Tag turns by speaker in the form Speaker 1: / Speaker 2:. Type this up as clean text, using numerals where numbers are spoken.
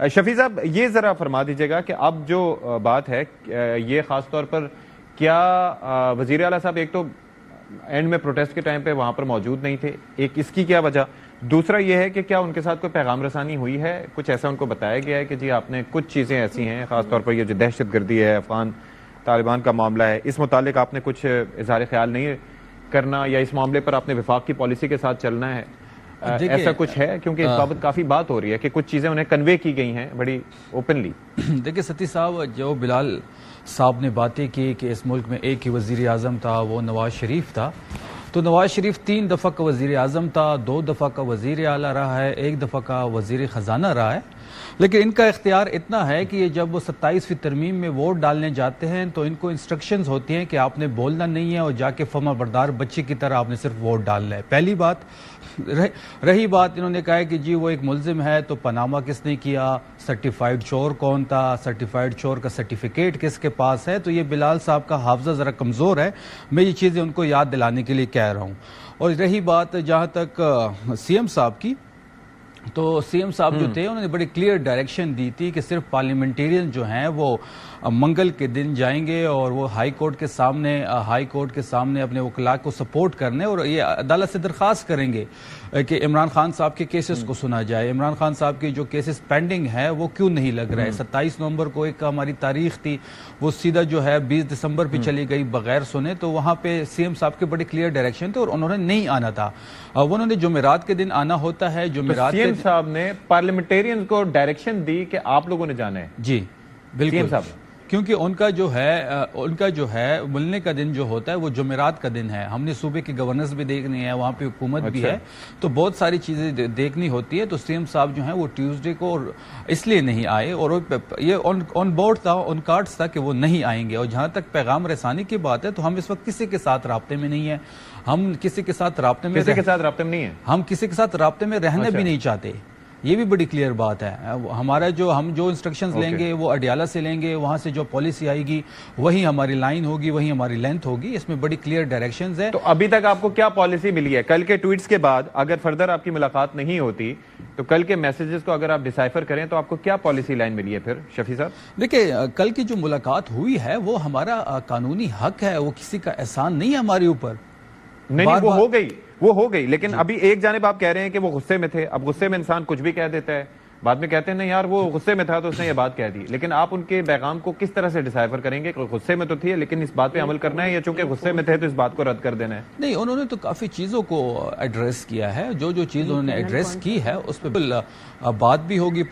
Speaker 1: شفیع صاحب یہ ذرا فرما دیجیے گا کہ اب جو بات ہے یہ خاص طور پر کیا وزیر اعلیٰ صاحب ایک تو اینڈ میں پروٹیسٹ کے ٹائم پہ وہاں پر موجود نہیں تھے، ایک اس کی کیا وجہ، دوسرا یہ ہے کہ کیا ان کے ساتھ کوئی پیغام رسانی ہوئی ہے، کچھ ایسا ان کو بتایا گیا ہے کہ جی آپ نے کچھ چیزیں ایسی ہیں، خاص طور پر یہ جو دہشت گردی ہے، افغان طالبان کا معاملہ ہے، اس متعلق آپ نے کچھ اظہار خیال نہیں کرنا یا اس معاملے پر آپ نے وفاق کی پالیسی کے ساتھ چلنا ہے، ایسا کچھ ہے؟ کیونکہ اس بابت کافی بات ہو رہی ہے کہ کچھ چیزیں انہیں کنوے کی گئی ہیں بڑی اوپنلی۔
Speaker 2: دیکھیں ستی صاحب، جو بلال صاحب نے باتیں کی کہ اس ملک میں ایک ہی وزیر اعظم تھا، وہ نواز شریف تھا، تو نواز شریف 3 دفعہ کا وزیر اعظم تھا، 2 دفعہ کا وزیر اعلیٰ رہا ہے، 1 دفعہ کا وزیر خزانہ رہا ہے، لیکن ان کا اختیار اتنا ہے کہ جب وہ 27ویں ترمیم میں ووٹ ڈالنے جاتے ہیں تو ان کو انسٹرکشنز ہوتی ہیں کہ آپ نے بولنا نہیں ہے اور جا کے فرما بردار بچے کی طرح آپ نے صرف ووٹ ڈالنا ہے۔ پہلی بات رہی بات، انہوں نے کہا کہ جی وہ ایک ملزم ہے تو پاناما کس نے کیا، سرٹیفائیڈ چور کون تھا، سرٹیفائیڈ چور کا سرٹیفکیٹ کس کے پاس ہے، تو یہ بلال صاحب کا حافظہ ذرا کمزور ہے، میں یہ چیزیں ان کو یاد دلانے کے لیے کہہ رہا ہوں۔ اور رہی بات جہاں تک سی ایم صاحب کی، تو سی ایم صاحب جو تھے انہوں نے بڑی کلیئر ڈائریکشن دی تھی کہ صرف پارلیمنٹیرین جو ہیں وہ منگل کے دن جائیں گے اور وہ ہائی کورٹ کے سامنے اپنے وکلاء کو سپورٹ کرنے اور یہ عدالت سے درخواست کریں گے کہ عمران خان صاحب کے کیسز کو سنا جائے، عمران خان صاحب کے جو کیسز پینڈنگ ہے وہ کیوں نہیں لگ رہے۔ 27 نومبر کو ایک ہماری تاریخ تھی، وہ سیدھا جو ہے 20 دسمبر پہ چلی گئی بغیر سنے، تو وہاں پہ سی ایم صاحب کے بڑے کلیئر ڈائریکشن تھے اور انہوں نے نہیں آنا تھا، انہوں نے جمعرات کے دن آنا ہوتا ہے۔ جمعرات
Speaker 1: سی ایم صاحب نے پارلیمنٹیرین کو ڈائریکشن دی کہ آپ لوگوں نے جانا ہے؟
Speaker 2: جی بالکل، کیونکہ ان کا جو ہے ملنے کا دن جو ہوتا ہے وہ جمعرات کا دن ہے، ہم نے صوبے کی گورننس بھی دیکھنی ہے، وہاں پہ حکومت بھی ہے، تو بہت ساری چیزیں دیکھنی ہوتی ہے، تو سی ایم صاحب جو ہیں وہ ٹیوزڈے کو اس لیے نہیں آئے اور یہ آن بورڈ تھا، آن کارڈز تھا کہ وہ نہیں آئیں گے۔ اور جہاں تک پیغام رسانی کی بات ہے تو ہم اس وقت کسی کے ساتھ رابطے میں نہیں ہیں، ہم کسی کے ساتھ رابطے میں رہنا بھی نہیں چاہتے، یہ بھی بڑی کلیئر بات ہے۔ ہم جو انسٹرکشنز لیں گے وہ اڈیالہ سے لیں گے، وہاں سے جو پالیسی آئے گی وہی ہماری لائن ہوگی، وہی ہماری لینتھ ہوگی، اس میں بڑی کلیئر ڈائریکشنز ہیں۔
Speaker 1: تو ابھی تک آپ کو کیا پالیسی ملی ہے؟ کل کے ٹویٹس کے بعد اگر فردر آپ کی ملاقات نہیں ہوتی تو کل کے میسیجز کو اگر آپ ڈیسائفر کریں تو آپ کو کیا پالیسی لائن ملی ہے پھر شفیع صاحب؟
Speaker 2: دیکھیں کل کی جو ملاقات ہوئی ہے وہ ہمارا قانونی حق ہے، وہ کسی کا احسان نہیں ہے ہمارے اوپر۔
Speaker 1: نہیں وہ ہو گئی لیکن ابھی ایک جانب آپ کہہ رہے ہیں کہ وہ غصے میں تھے، اب غصے میں انسان کچھ بھی کہہ دیتا ہے، بعد میں کہتے ہیں نہیں یار وہ غصے میں تھا تو اس نے یہ بات کہہ دی، لیکن آپ ان کے پیغام کو کس طرح سے ڈیسائفر کریں گے؟ غصے میں تو تھے لیکن اس بات پہ عمل کرنا ہے یا چونکہ غصے میں تھے تو اس بات کو رد کر دینا ہے؟
Speaker 2: نہیں، انہوں نے تو کافی چیزوں کو ایڈریس کیا ہے، جو چیز انہوں نے ایڈریس کی ہے اس پہ بات بھی ہوگی۔